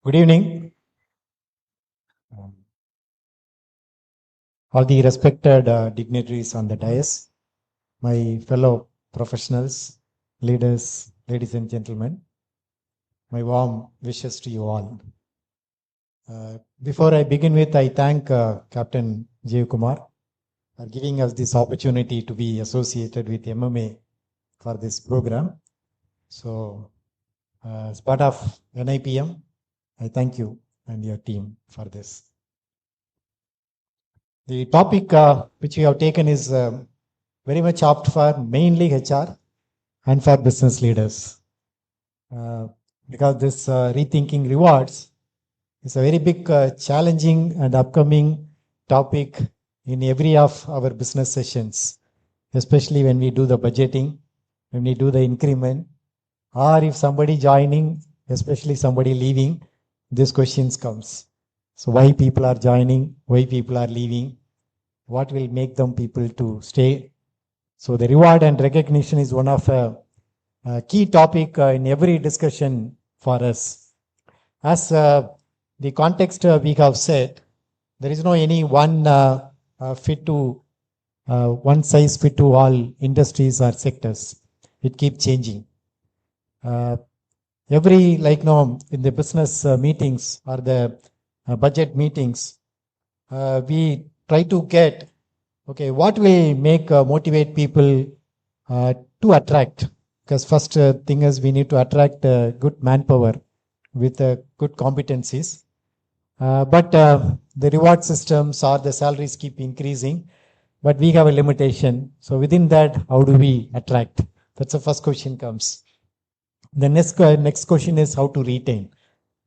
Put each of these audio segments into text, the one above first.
Good evening, all the respected dignitaries on the dais, my fellow professionals, leaders, ladies and gentlemen, my warm wishes to you all. Before I begin with, I thank Captain J. Kumar for giving us this opportunity to be associated with MMA for this program. So, as part of NIPM, I thank you and your team for this. The topic which we have taken is very much apt for mainly HR and for business leaders. Because this rethinking rewards is a very big, challenging and upcoming topic in every of our business sessions, especially when we do the budgeting, when we do the increment, or if somebody joining, especially somebody leaving, these questions comes. So why people are joining, why people are leaving, what will make them people to stay. So the reward and recognition is one of a key topic in every discussion for us. As the context we have said, there is no any one one size fit to all industries or sectors. It keeps changing. Every in the business meetings or the budget meetings, we try to get what will make motivate people to attract. Because first thing is we need to attract good manpower with good competencies. But the reward systems or the salaries keep increasing, but we have a limitation. So within that, how do we attract? That's the first question comes. The next question is how to retain.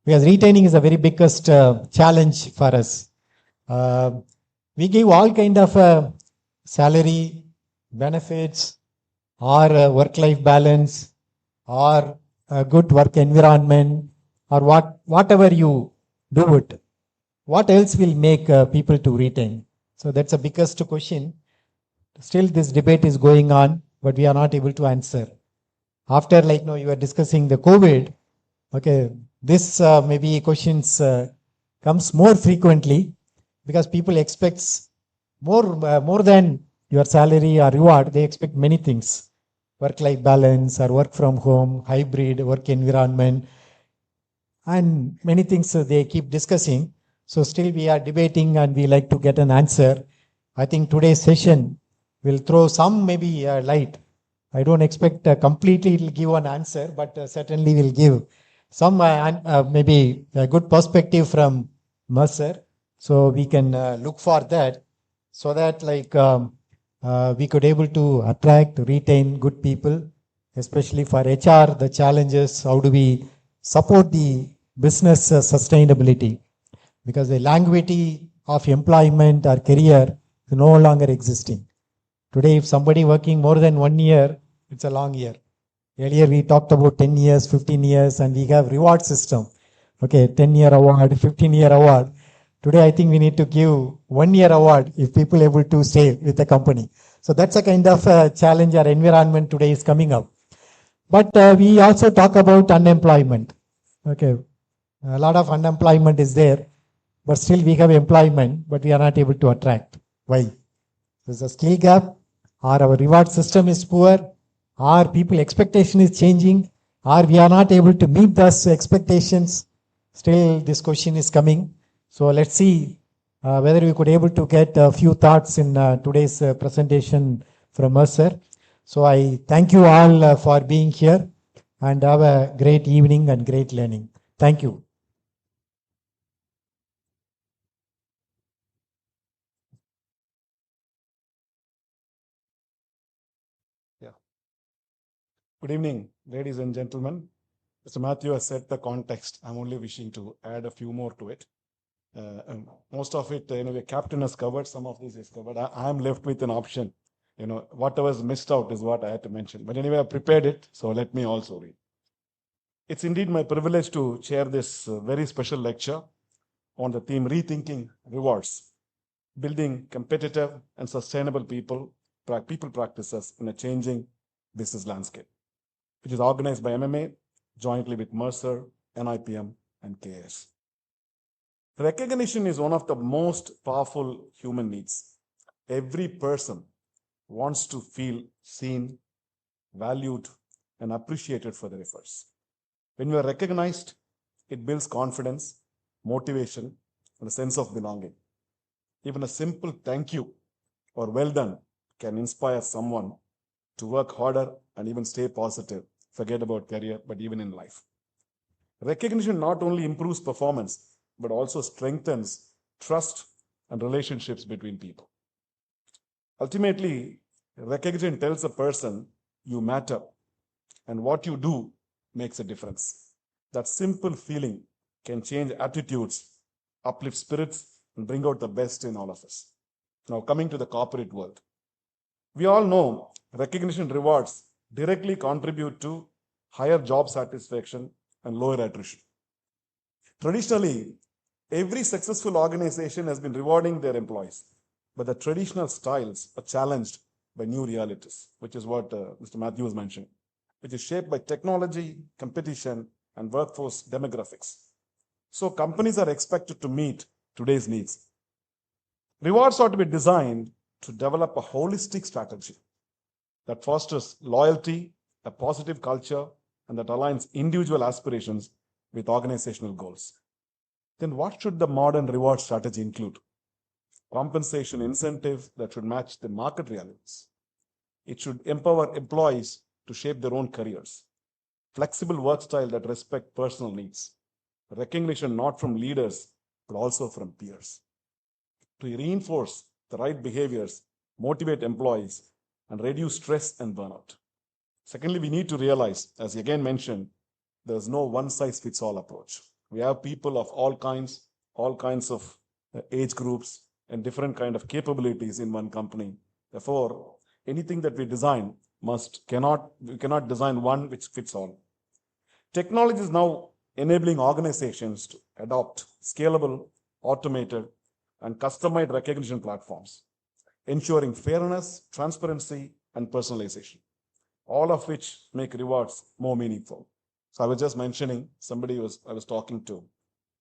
Because retaining is the very biggest challenge for us. We give all kind of salary, benefits, or work-life balance, or a good work environment, or whatever you do it. What else will make people to retain? So that's the biggest question. Still, this debate is going on, but we are not able to answer. After you were discussing the COVID, this maybe questions comes more frequently because people expects more than your salary or reward. They expect many things: work-life balance or work from home, hybrid work environment, and many things they keep discussing. So still we are debating and we like to get an answer. I think today's session will throw some maybe light. I don't expect completely it will give an answer, but certainly will give some maybe a good perspective from Mercer. So we can look for that, so that we could able to attract, retain good people, especially for HR, the challenges, how do we support the business sustainability? Because the longevity of employment or career is no longer existing. Today, if somebody working more than 1 year, it's a long year. Earlier, we talked about 10 years, 15 years, and we have reward system. 10-year award, 15-year award. Today, I think we need to give 1-year award if people able to stay with the company. So that's a kind of challenge our environment today is coming up. But we also talk about unemployment. A lot of unemployment is there, but still we have employment, but we are not able to attract. Why? There's a skill gap, or our reward system is poor, or people expectation is changing, or we are not able to meet those expectations. Still this question is coming. So let's see whether we could able to get a few thoughts in today's presentation from Mercer. So I thank you all for being here, and have a great evening and great learning. Thank you. Good evening, ladies and gentlemen. Mr. Matthew has set the context. I'm only wishing to add a few more to it. Most of it, the captain has covered, some of this is covered. I'm left with an option. Whatever is missed out is what I had to mention. But anyway, I prepared it, so let me also read. It's indeed my privilege to chair this very special lecture on the theme Rethinking Rewards, Building Competitive and Sustainable People Practices in a Changing Business Landscape, which is organized by MMA jointly with Mercer, NIPM, and cares. Recognition is one of the most powerful human needs. Every person wants to feel seen, valued, and appreciated for their efforts. When we are recognized, it builds confidence, motivation, and a sense of belonging. Even a simple thank you or well done can inspire someone to work harder and even stay positive. Forget about career, but even in life. Recognition not only improves performance, but also strengthens trust and relationships between people. Ultimately, recognition tells a person you matter and what you do makes a difference. That simple feeling can change attitudes, uplift spirits, and bring out the best in all of us. Now, coming to the corporate world, we all know recognition rewards directly contribute to higher job satisfaction and lower attrition. Traditionally, every successful organization has been rewarding their employees, but the traditional styles are challenged by new realities, which is what Mr. Matthew was mentioning, which is shaped by technology, competition, and workforce demographics. So companies are expected to meet today's needs. Rewards ought to be designed to develop a holistic strategy that fosters loyalty, a positive culture, and that aligns individual aspirations with organizational goals. Then what should the modern reward strategy include? Compensation incentives that should match the market realities. It should empower employees to shape their own careers. Flexible work style that respect personal needs. Recognition not from leaders, but also from peers. To reinforce the right behaviors, motivate employees, and reduce stress and burnout. Secondly, we need to realize, as he again mentioned, there's no one-size-fits-all approach. We have people of all kinds of age groups, and different kind of capabilities in one company. Therefore, anything that we design we cannot design one which fits all. Technology is now enabling organizations to adopt scalable, automated, and customized recognition platforms, ensuring fairness, transparency, and personalization, all of which make rewards more meaningful. So I was just mentioning I was talking to.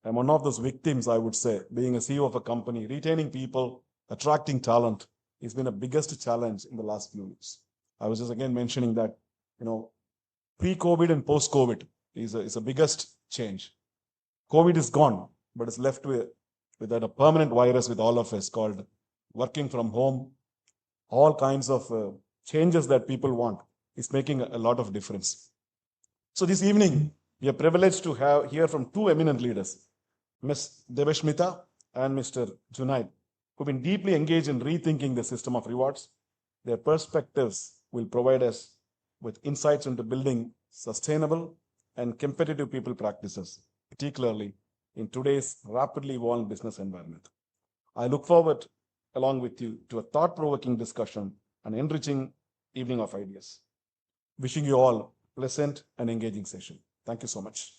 I'm one of those victims, I would say, being a CEO of a company, retaining people, attracting talent has been the biggest challenge in the last few years. I was just again mentioning that, pre-COVID and post-COVID is a biggest change. COVID is gone, but it's left with that a permanent virus with all of us called working from home. All kinds of changes that people want is making a lot of difference. So this evening, we are privileged to hear from two eminent leaders, Ms. Devashmita and Mr. Junaid, who've been deeply engaged in rethinking the system of rewards. Their perspectives will provide us with insights into building sustainable and competitive people practices, particularly in today's rapidly evolving business environment. I look forward, along with you, to a thought-provoking discussion and enriching evening of ideas. Wishing you all a pleasant and engaging session. Thank you so much.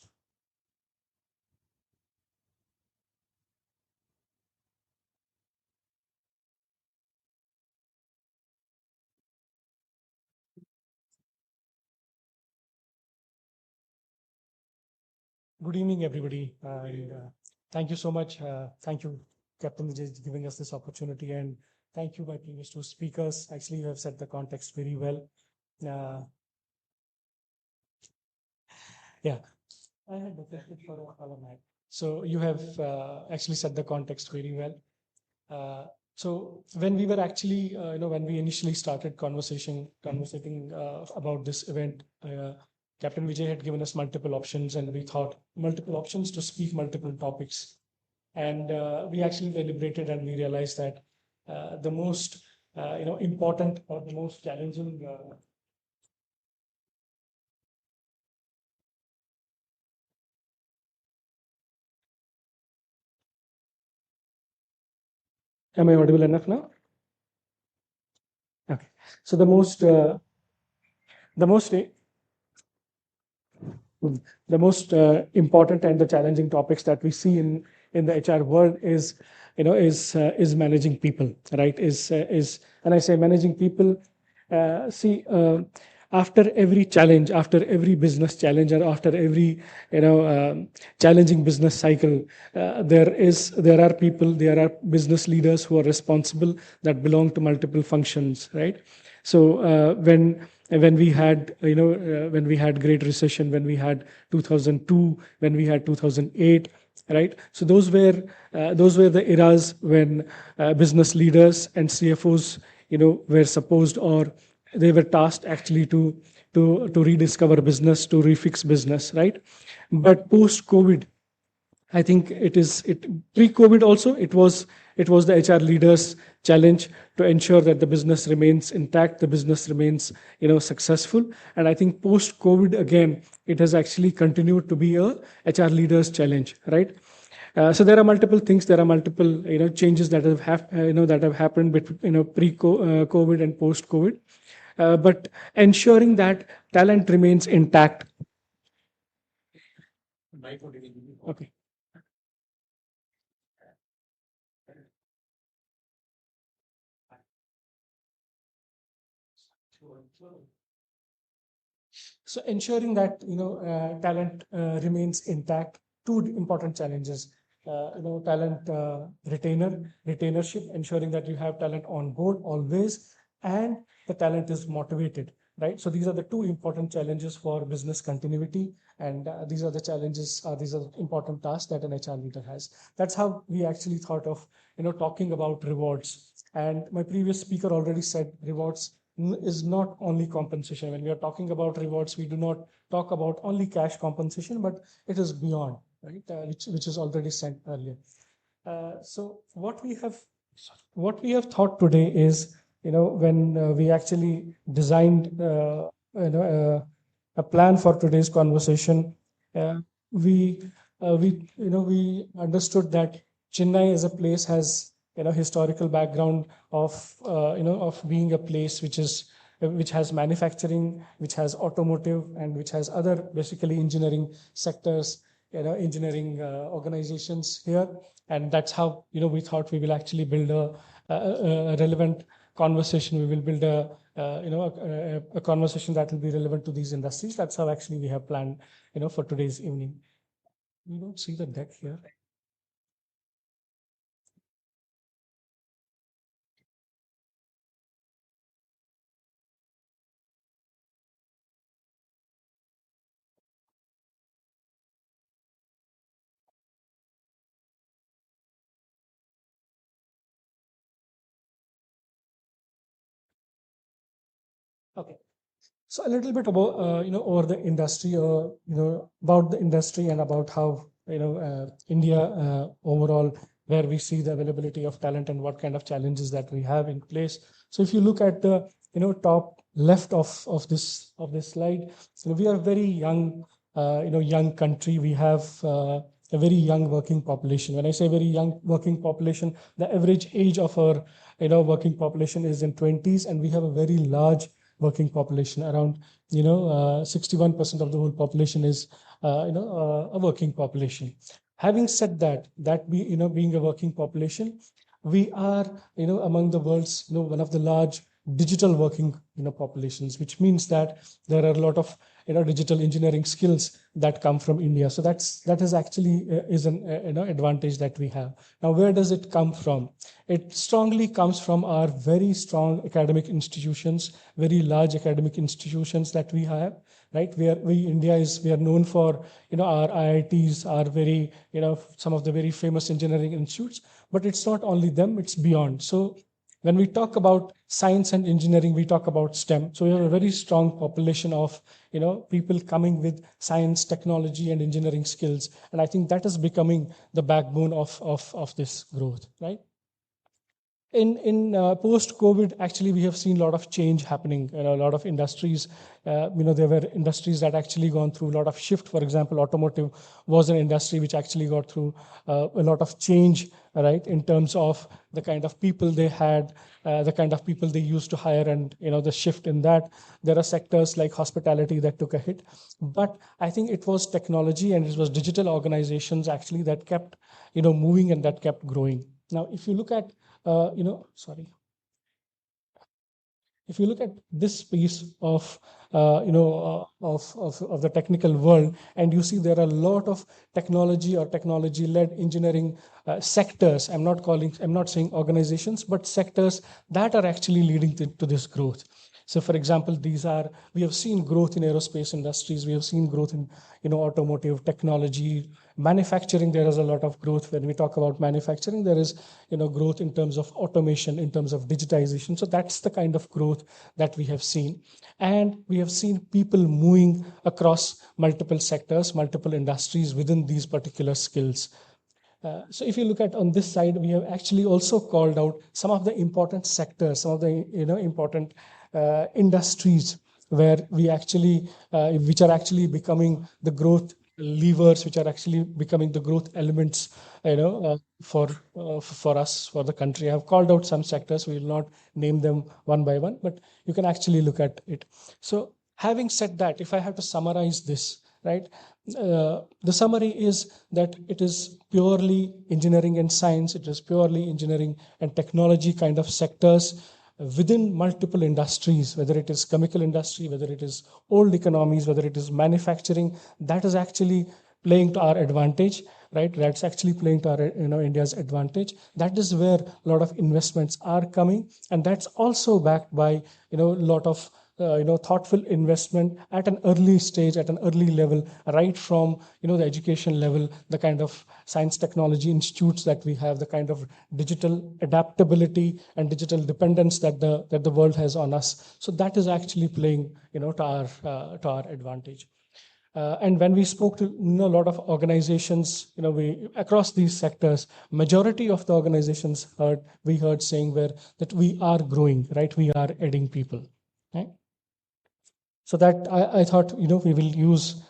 Good evening, everybody, and thank you so much. Thank you, Captain Vijay, for giving us this opportunity, and thank you, my previous two speakers. Actually, you have set the context very well. Yeah, I had requested for a color map. So you have actually set the context very well. So when we were actually, when we initially started conversating about this event, Captain Vijay had given us multiple options, and we thought multiple options to speak multiple topics. And we actually deliberated, and we realized that the most important or the most challenging Am I audible enough now? Okay. So the most important and the challenging topics that we see in the HR world is managing people, right? And I say managing people. after every challenge, after every business challenge, or after every challenging business cycle, there are people, there are business leaders who are responsible, that belong to multiple functions, right? So when we had when we had Great Recession, when we had 2002, when we had 2008, right? So those were the eras when business leaders and CFOs were supposed, or they were tasked actually to rediscover business, to refix business, right? But post COVID, I think it pre-COVID also, it was the HR leaders' challenge to ensure that the business remains intact, the business remains successful. And I think post-COVID again, it has actually continued to be a HR leaders' challenge, right? So there are multiple things, there are multiple changes that that have happened between pre-COVID and post-COVID. But ensuring that talent remains intact. Okay. So ensuring that talent remains intact. Two important challenges. Talent retainership, ensuring that you have talent on board always, and the talent is motivated, right? So these are the two important challenges for business continuity, and these are the challenges. These are the important tasks that an HR leader has. That's how we actually thought of talking about rewards. And my previous speaker already said rewards is not only compensation. When we are talking about rewards, we do not talk about only cash compensation, but it is beyond, right? Which is already said earlier. So what we have thought today is, when we actually designed, a plan for today's conversation, uh, we understood that Chennai as a place has historical background of of being a place which has manufacturing, which has automotive, and which has other basically engineering sectors, engineering organizations here. And that's how we thought we will actually build a relevant conversation. We will build a conversation that will be relevant to these industries. That's how actually we have planned for today's evening. We don't see the deck here. Okay. So a little bit about over the industry, about the industry, and about how India overall, where we see the availability of talent and what kind of challenges that we have in place. So if you look at the top left of this slide, we are a very young young country. We have a very young working population. When I say very young working population, the average age of our working population is in 20s, and we have a very large working population. Around 61% of the whole population is a working population. Having said that, being a working population, we are among the world's one of the large digital working populations, which means that there are a lot of digital engineering skills that come from India. So that is actually is an advantage that we have. Now, where does it come from? It strongly comes from our very strong academic institutions, very large academic institutions that we have, right? We are known for our IITs, are very some of the very famous engineering institutes. But it's not only them; it's beyond. So when we talk about science and engineering, we talk about STEM. So we have a very strong population of people coming with science, technology, and engineering skills, and I think that is becoming the backbone of this growth, right? In post COVID, actually we have seen a lot of change happening in a lot of industries. There were industries that actually gone through a lot of shift. For example, automotive was an industry which actually got through a lot of change, right, in terms of the kind of people they had, the kind of people they used to hire, and the shift in that. There are sectors like hospitality that took a hit, but I think it was technology and it was digital organizations actually that kept moving and that kept growing. Now if you look at sorry. if you look at this piece of of the technical world, and you see there are a lot of technology or technology-led engineering sectors. I'm not saying organizations, but sectors that are actually leading to this growth. So, for example, we have seen growth in aerospace industries. We have seen growth in automotive technology, manufacturing. There is a lot of growth. When we talk about manufacturing, there is growth in terms of automation, in terms of digitization. So that's the kind of growth that we have seen, and we have seen people moving across multiple sectors, multiple industries within these particular skills. So if you look at on this side, we have actually also called out some of the important sectors, some of the important industries where which are actually becoming the growth levers, which are actually becoming the growth elements, for us, for the country. I have called out some sectors. We will not name them one by one, but you can actually look at it. So having said that, if I have to summarize this, right, the summary is that it is purely engineering and science. It is purely engineering and technology kind of sectors within multiple industries, whether it is chemical industry, whether it is old economies, whether it is manufacturing, that is actually playing to our advantage, right? That's actually playing to our, India's advantage. That is where a lot of investments are coming, and that's also backed by, a lot of thoughtful investment at an early stage, at an early level, right from the education level, the kind of science technology institutes that we have, the kind of digital adaptability and digital dependence that the world has on us. So that is actually playing to our advantage. And when we spoke to a lot of organizations, we across these sectors, majority of the organizations we heard saying that we are growing, right? We are adding people, right? So that I thought, we will use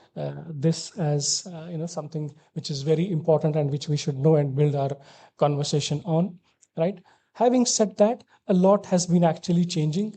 this as something which is very important and which we should know and build our conversation on, right? Having said that, a lot has been actually changing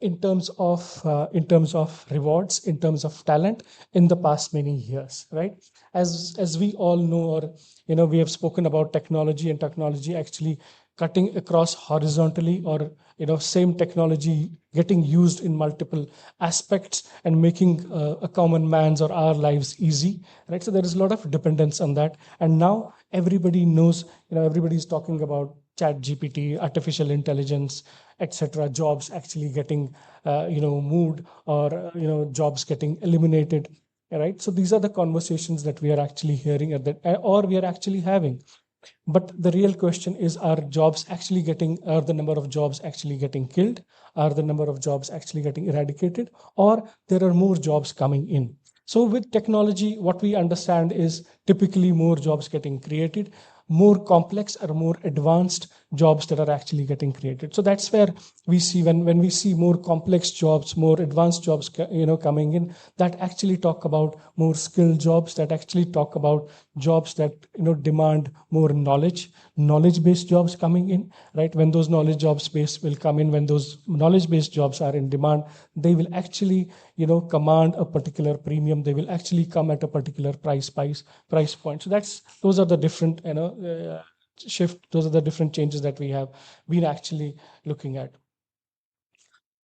in terms of rewards, in terms of talent in the past many years, right? As we all know, or we have spoken about technology, and technology actually cutting across horizontally, or same technology getting used in multiple aspects and making a common man's or our lives easy, right? So there is a lot of dependence on that, and now everybody knows, everybody's talking about chat GPT, artificial intelligence, etc. Jobs actually getting moved, or jobs getting eliminated, right? So these are the conversations that we are actually hearing or we are actually having. But the real question is, are the number of jobs actually getting killed? Are the number of jobs actually getting eradicated? Or there are more jobs coming in? So with technology, what we understand is typically more jobs getting created, more complex or more advanced jobs that are actually getting created. So that's where we see, when we see more complex jobs, more advanced jobs coming in, that actually talk about more skilled jobs, that actually talk about jobs that demand more knowledge-based jobs coming in, right? When those knowledge jobs based will come in, when those knowledge-based jobs are in demand, they will actually command a particular premium. They will actually come at a particular price point. So those are the different those are the different changes that we have been actually looking at.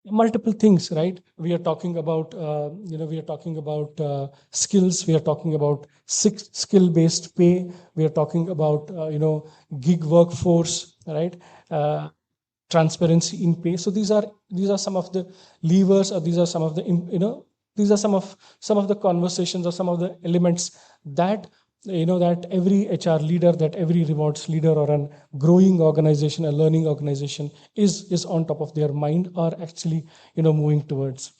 Multiple things, right? We are talking about skills. We are talking about skill-based pay. We are talking about gig workforce, right? Transparency in pay. So these are some of the levers, or these are some of the these are some of the conversations, or some of the elements that that every HR leader, that every rewards leader, or a growing organization, a learning organization is on top of their mind, or actually moving towards.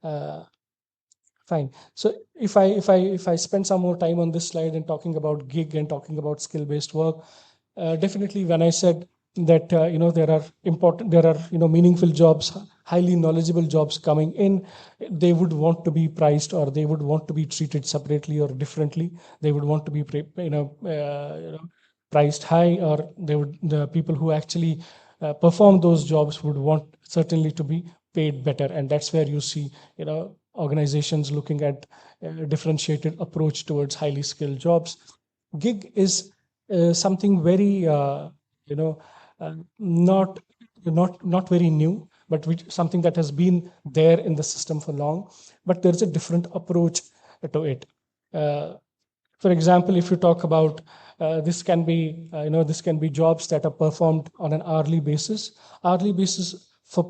Fine. So if I spend some more time on this slide and talking about gig and talking about skill-based work, definitely when I said that there are meaningful jobs, highly knowledgeable jobs coming in, they would want to be priced, or they would want to be treated separately or differently. They would want to be priced high, or the people who actually perform those jobs would want certainly to be paid better. And that's where you see organizations looking at a differentiated approach towards highly skilled jobs. Gig is something very not very new, but something that has been there in the system for long, but there's a different approach to it. For example, if you talk about this can be this can be jobs that are performed on an hourly basis. Hourly basis for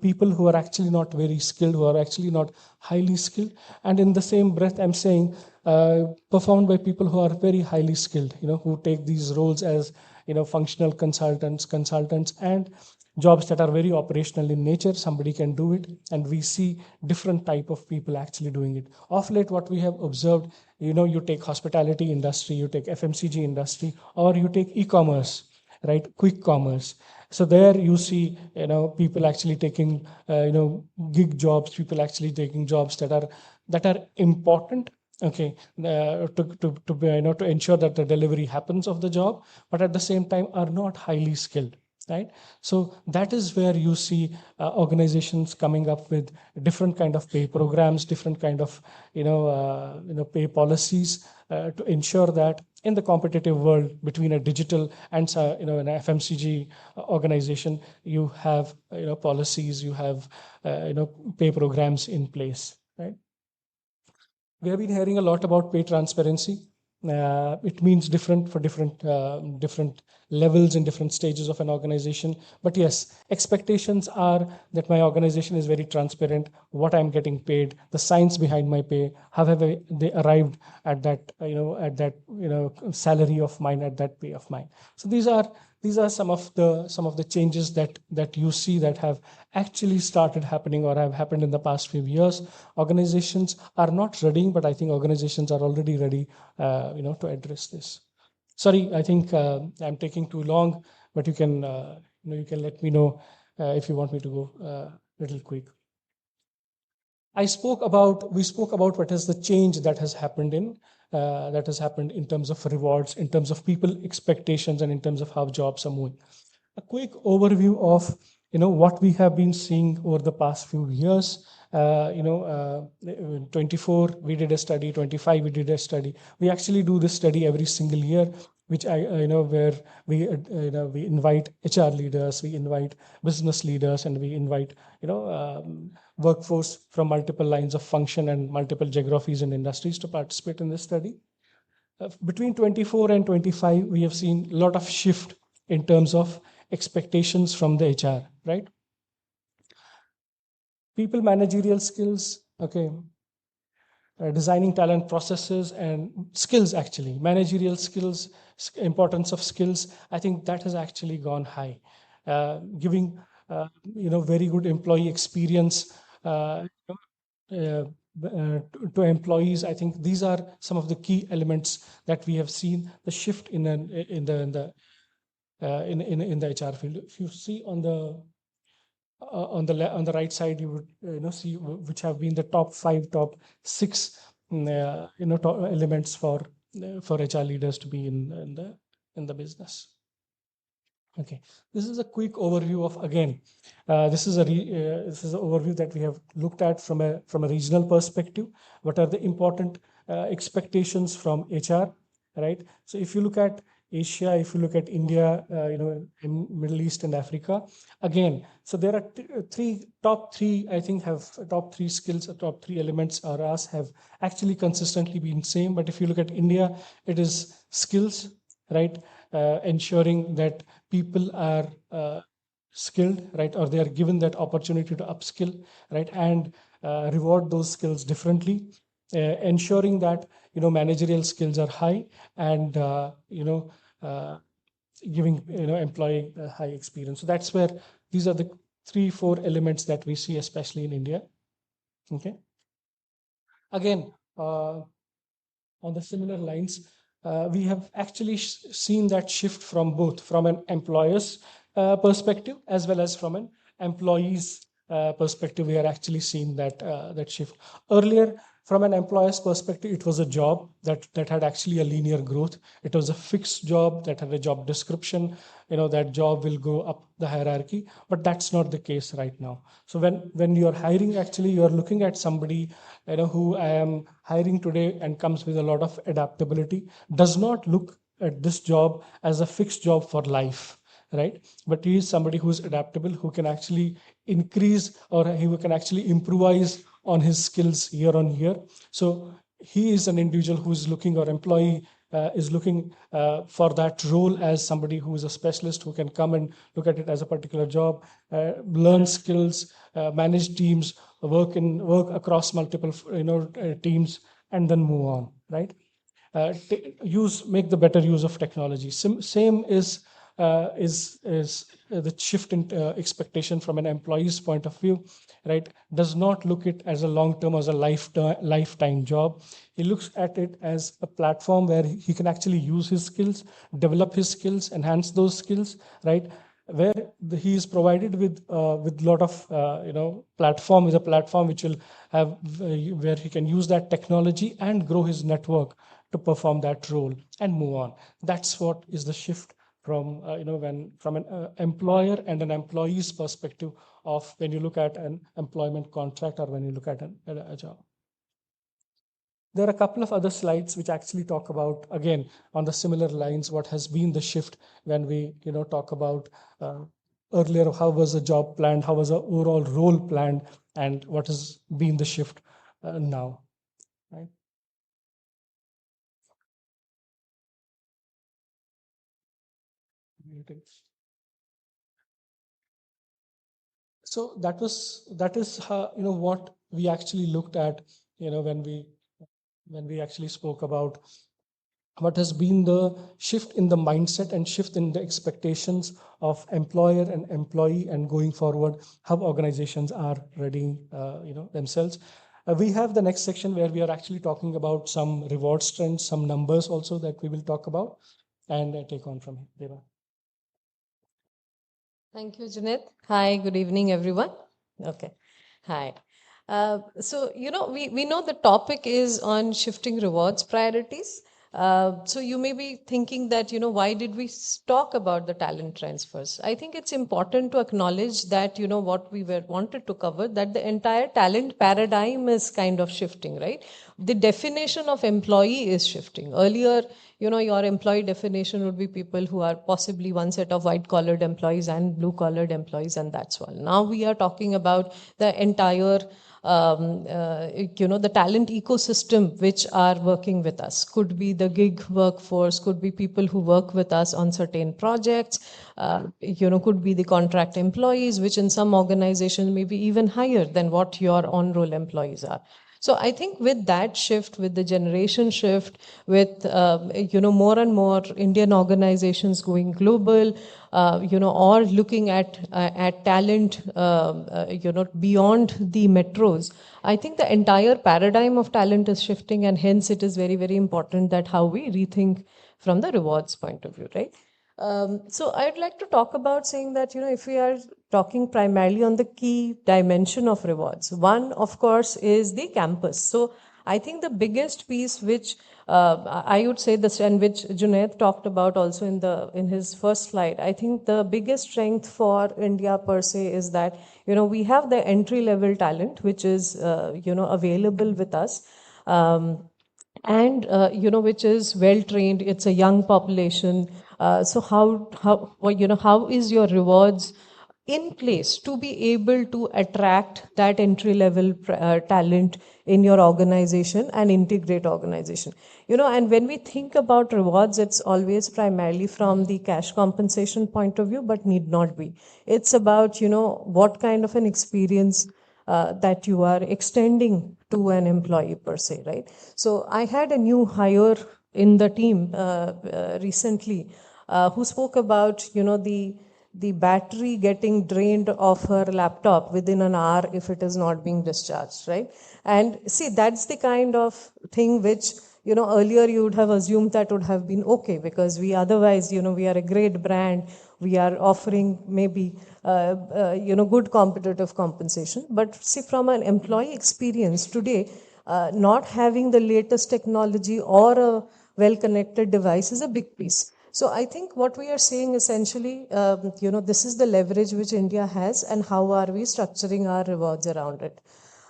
people who are actually not very skilled, who are actually not highly skilled, and in the same breath, I'm saying performed by people who are very highly skilled, who take these roles as functional consultants, and jobs that are very operational in nature. Somebody can do it, and we see different type of people actually doing it. Of late, what we have observed, you take hospitality industry, you take FMCG industry, or you take e-commerce, right? Quick commerce. So there you see, people actually taking, gig jobs, people actually taking jobs that are important, okay, to ensure that the delivery happens of the job, but at the same time are not highly skilled, right? So that is where you see organizations coming up with different kind of pay programs, different kind of pay policies to ensure that in the competitive world between a digital and an FMCG organization, you have policies, you have pay programs in place, right? We have been hearing a lot about pay transparency. It means different for different levels and different stages of an organization. But yes, expectations are that my organization is very transparent, what I'm getting paid, the science behind my pay, however they arrived at that, salary of mine, at that pay of mine. So these are some of the changes that you see that have actually started happening or have happened in the past few years. Organizations are not ready, but I think organizations are already ready, to address this. Sorry, I think I'm taking too long, but you can let me know if you want me to go a little quick. We spoke about what is the change that has happened in terms of rewards, in terms of people expectations, and in terms of how jobs are moving. A quick overview of what we have been seeing over the past few years. 24 we did a study, 25 we did a study. We actually do this study every single year, which where we we invite HR leaders, we invite business leaders, and we invite workforce from multiple lines of function and multiple geographies and industries to participate in this study. Between 24 and 25, we have seen a lot of shift in terms of expectations from the HR, right? People managerial skills, okay, designing talent processes and skills, actually managerial skills, importance of skills, I think that has actually gone high. Giving very good employee experience to employees. I think these are some of the key elements that we have seen the shift in the HR field. If you see on the right side, you would see which have been the top 6 elements for HR leaders to be in the business. Okay, this is a quick overview of, again, this is an overview that we have looked at from a regional perspective. What are the important expectations from HR, right? So if you look at Asia, if you look at India, in Middle East and Africa, again, so there are top three, I think, have top 3 skills, top 3 elements or us have actually consistently been same. But if you look at India, it is skills, right? Ensuring that people are skilled, right, or they are given that opportunity to upskill, right, and reward those skills differently. Ensuring that managerial skills are high, and giving employee high experience. So that's where these are the 3-4 elements that we see, especially in India. Okay. Again, on the similar lines, we have actually seen that shift from both from an employer's perspective as well as from an employee's perspective. We are actually seeing that shift. Earlier, from an employer's perspective, it was a job that had actually a linear growth. It was a fixed job that had a job description. That job will go up the hierarchy, but that's not the case right now. So when you're hiring, actually, you're looking at somebody who I am hiring today and comes with a lot of adaptability, does not look at this job as a fixed job for life, right? But he is somebody who is adaptable, who can actually increase or who can actually improvise on his skills year on year. So he is an individual who is looking, or employee is looking for that role as somebody who is a specialist who can come and look at it as a particular job, learn skills, manage teams, work across multiple teams, and then move on, right? Make the better use of technology. Same is the shift in expectation from an employee's point of view, right? Does not look it as a long term, as a lifetime job. He looks at it as a platform where he can actually use his skills, develop his skills, enhance those skills, right? Where he is provided with lot of platform, is a platform which will have where he can use that technology and grow his network to perform that role and move on. That's what is the shift from when from an employer and an employee's perspective of when you look at an employment contract or when you look at a job. There are a couple of other slides which actually talk about, again, on the similar lines, what has been the shift when we talk about earlier, how was the job planned, how was the overall role planned, and what has been the shift now, right? So that is how, what we actually looked at, when we actually spoke about what has been the shift in the mindset and shift in the expectations of employer and employee, and going forward, how organizations are readying themselves. We have the next section where we are actually talking about some rewards trends, some numbers also that we will talk about, and take on from here. Deva. Thank you, Junaid. Hi, good evening, everyone. Okay. Hi. So, we know the topic is on shifting rewards priorities. So you may be thinking that, why did we talk about the talent transfers? I think it's important to acknowledge that, what we were wanted to cover, that the entire talent paradigm is kind of shifting, right? The definition of employee is shifting. Earlier, your employee definition would be people who are possibly one set of white-collared employees and blue-collared employees, and that's all. Now we are talking about the entire the talent ecosystem which are working with us. Could be the gig workforce, could be people who work with us on certain projects, could be the contract employees, which in some organizations may be even higher than what your on-roll employees are. So I think with that shift, with the generation shift, with more and more Indian organizations going global, or looking at talent, beyond the metros, I think the entire paradigm of talent is shifting, and hence it is very, very important that how we rethink from the rewards point of view, right? So I'd like to talk about saying that, if we are talking primarily on the key dimension of rewards, one, of course, is the campus. So I think the biggest piece which I would say this, and which Junaid talked about also in his first slide, I think the biggest strength for India per se is that, we have the entry level talent, which is, available with us. And which is well trained. It's a young population. So how is your rewards in place to be able to attract that entry level talent in your organization and integrate organization? And when we think about rewards, it's always primarily from the cash compensation point of view, but need not be. It's about what kind of an experience that you are extending to an employee per se, right? So I had a new hire in the team recently who spoke about, the battery getting drained of her laptop within an hour if it is not being discharged, right? And see, that's the kind of thing which, earlier you would have assumed that would have been okay, because we otherwise, we are a great brand, we are offering maybe, good competitive compensation. But see, from an employee experience today, not having the latest technology or a well-connected device is a big piece. So I think what we are saying essentially, this is the leverage which India has, and how are we structuring our rewards around it.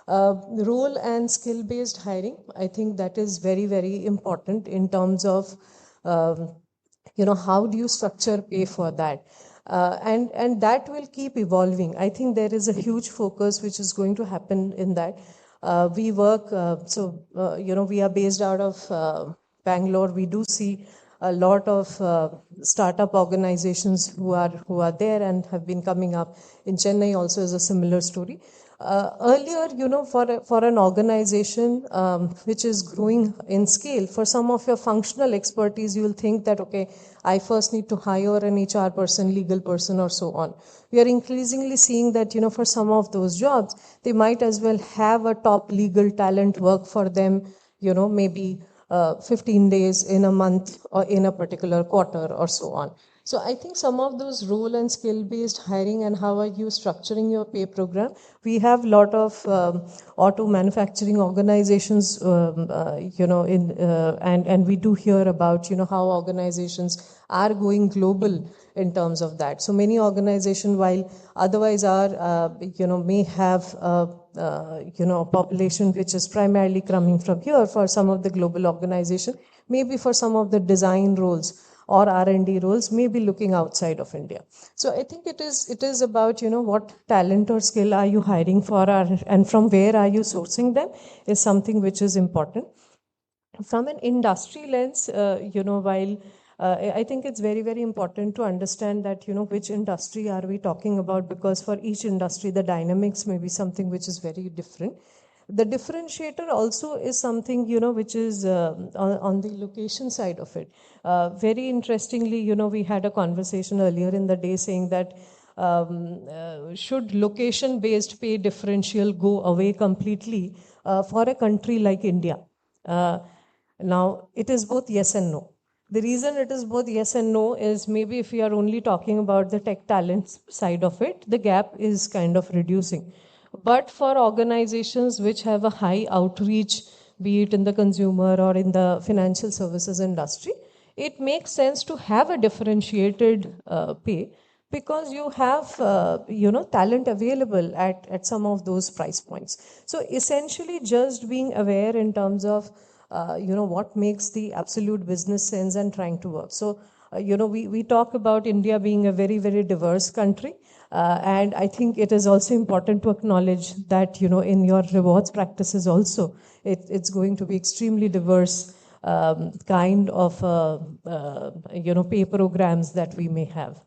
Role and skill-based hiring, I think that is very, very important in terms of, how do you structure pay for that? And that will keep evolving. I think there is a huge focus which is going to happen in that. We work, we are based out of Bangalore. We do see a lot of startup organizations who are there and have been coming up. In Chennai also is a similar story. Earlier, for an organization which is growing in scale, for some of your functional expertise, you will think that, okay, I first need to hire an HR person, legal person, or so on. We are increasingly seeing that, for some of those jobs, they might as well have a top legal talent work for them, maybe 15 days in a month or in a particular quarter or so on. So I think some of those role and skill based hiring and how are you structuring your pay program. We have a lot of auto manufacturing organizations, and we do hear about, how organizations are going global in terms of that. So many organizations, while otherwise are, may have a population which is primarily coming from here for some of the global organization, maybe for some of the design roles or R&D roles, may be looking outside of India. So I think it is about, what talent or skill are you hiring for, and from where are you sourcing them is something which is important. From an industry lens, while I think it's very, very important to understand that, which industry are we talking about, because for each industry, the dynamics may be something which is very different. The differentiator also is something, which is on the location side of it. Very interestingly, we had a conversation earlier in the day saying that should location-based pay differential go away completely for a country like India? Now, it is both yes and no. The reason it is both yes and no is maybe if we are only talking about the tech talent side of it, the gap is kind of reducing. But for organizations which have a high outreach, be it in the consumer or in the financial services industry, it makes sense to have a differentiated pay because you have talent available at some of those price points. So essentially just being aware in terms of what makes the absolute business sense and trying to work. So we talk about India being a very, very diverse country. And I think it is also important to acknowledge that, in your rewards practices also, it's going to be extremely diverse kind of, pay programs that we may have.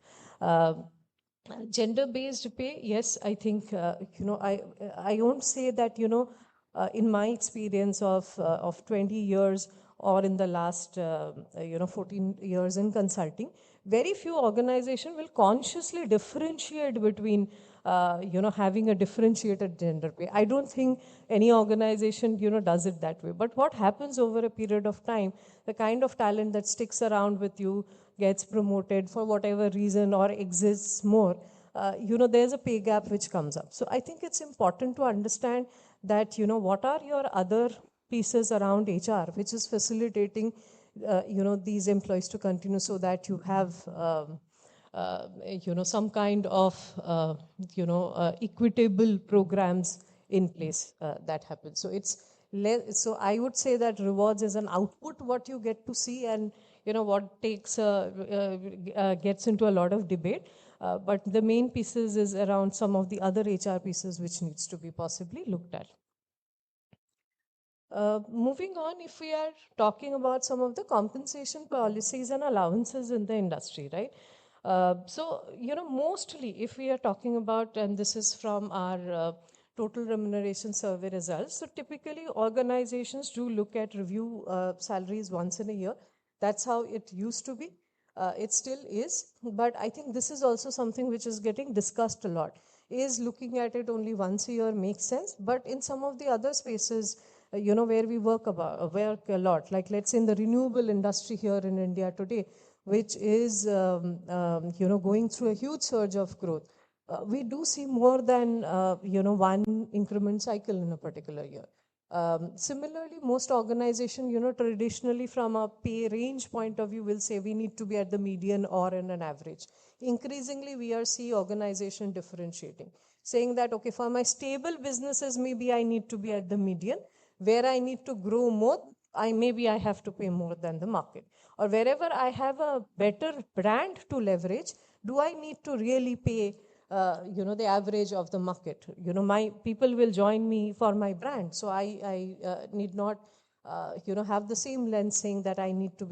Gender-based pay, yes, I think, I won't say that, in my experience of 20 years or in the last, 14 years in consulting, very few organizations will consciously differentiate between, having a differentiated gender pay. I don't think any organization, does it that way. But what happens over a period of time, the kind of talent that sticks around with you, gets promoted for whatever reason or exists more, there's a pay gap which comes up. So I think it's important to understand that, what are your other pieces around HR, which is facilitating, these employees to continue so that you have, some kind of, equitable programs in place that happen. So so I would say that rewards is an output, what you get to see, and what takes gets into a lot of debate. But the main pieces is around some of the other HR pieces which needs to be possibly looked at. Moving on, if we are talking about some of the compensation policies and allowances in the industry, right? So, mostly if we are talking about, and this is from our total remuneration survey results, so typically organizations do look at review salaries once in a year. That's how it used to be. It still is, but I think this is also something which is getting discussed a lot. Is looking at it only once a year makes sense, but in some of the other spaces, where we work a lot, like let's say in the renewable industry here in India today, which is, going through a huge surge of growth. We do see more than, one increment cycle in a particular year. Similarly, most organizations, traditionally from a pay range point of view will say we need to be at the median or in an average. Increasingly, we are seeing organization differentiating, saying that, okay, for my stable businesses, maybe I need to be at the median. Where I need to grow more, maybe I have to pay more than the market. Or wherever I have a better brand to leverage, do I need to really pay the average of the market? My people will join me for my brand, so I need not have the same lens saying that I need to be